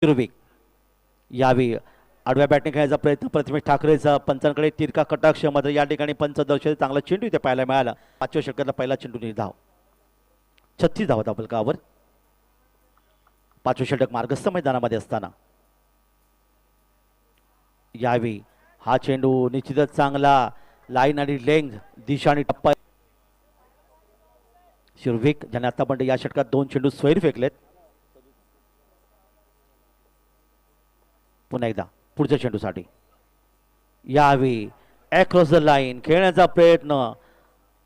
Rubik यावी आडव्या batting खेळायचा प्रयत्न प्रथमेश ठाकरेचा पंचांकडे तिरका कटाक्ष मात्र या ठिकाणी पंच दर्शक चांगला चेंडू इथे पाहायला मिळाला 5व्या षटकातला पहिला चेंडू निर्धाव 36 धावा धाबलकावर 5वे षटक मार्गस्थ मैदानामध्ये असताना यावी हा चेंडू निश्चितच चांगला लाईन आणि लेंग दिशा आणि टप्पा शिरविक ज्याने आतापर्यंत या षटकात 2 चेंडू स्वैर फेकलेत पुन्हा एकदा पुढच्या चेंडूसाठी यावी अक्रॉस द लाईन खेळण्याचा प्रयत्न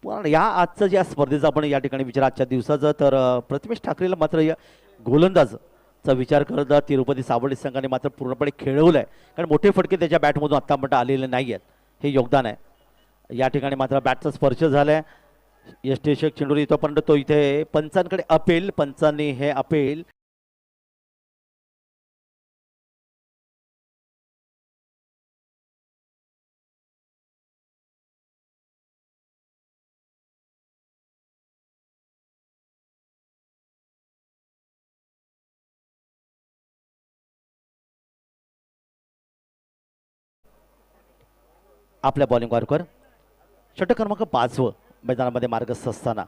पण या आजचं ज्या स्पर्धेचा आपण या ठिकाणी विचार आजच्या दिवसाचा तर प्रथमेश ठाकरेला मात्र या गोलंदाजचा विचार करत तिरुपती सावंत संघाने मात्र पूर्णपणे खेळवलंय कारण मोठे फटके त्याच्या बॅटमधून आतापर्यंत आलेले नाही आहेत हे योगदान आहे या ठिकाणी मात्र बॅटचा स्पर्श झालाय यष्टेशक चेंडू इथपर्यंत तो इथे पंचांकडे अपील पंचांनी हे अपील आपल्या बॉलिंग वारकर षटक क्रमांक 5 मैदानामध्ये मार्गस्थ असताना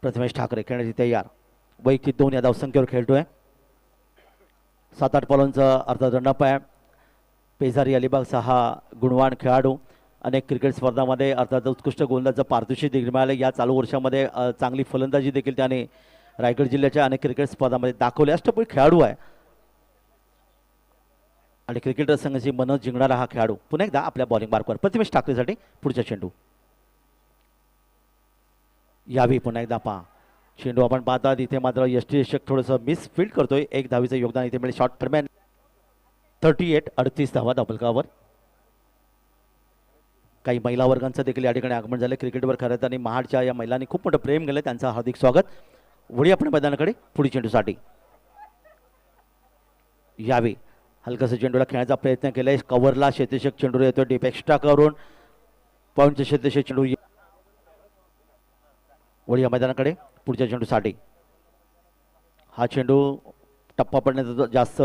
प्रथमेश ठाकरे खेळण्याची तयार वैयक्तिक 2 या धावसंख्येवर खेळतोय 7-8 बॉलांचा अर्धदंडप आहे पेजारी अलिबागचा हा गुणवान खेळाडू अनेक क्रिकेट स्पर्धांमध्ये अर्थात उत्कृष्ट गोलंदाजाचं पारितोषिक देखील मिळालं या चालू वर्षामध्ये चांगली फलंदाजी देखील त्याने रायगड जिल्ह्याच्या अनेक क्रिकेट स्पर्धांमध्ये दाखवले अष्टपैलू खेळाडू आहे आणि क्रिकेटर संघाची मन जिंकणारा हा खेळाडू पुन्हा एकदा आपल्या बॉलिंग मार्कवर प्रथमेश ठाकरेसाठी पुढचा चेंडू यावी पुन्हा एकदा पहा चेंडू आपण पाहतात इथे मात्र यष्टीरक्षक थोडंसं मिस फील्ड करतोय 1 धावीचं योगदान इथे मिळेल शॉर्ट दरम्यान 38 धावा धाबलकावर काही महिला वर्गांचं देखील या ठिकाणी आगमन झालं क्रिकेटवर खरं आणि महाडच्या या महिलांनी खूप मोठं प्रेम केलं त्यांचं हार्दिक स्वागत वळी आपण मैदानाकडे पुढील चेंडूसाठी यावी हलकासा चेंडूला खेळण्याचा प्रयत्न केलाय कव्हरला शेतीशक चेंडू येतो डीप एक्स्ट्रा करून पॉईंटचे शेतीशक चेंडू वळी या मैदानाकडे पुढच्या चेंडूसाठी हा चेंडू टप्पा पडण्याचा जास्त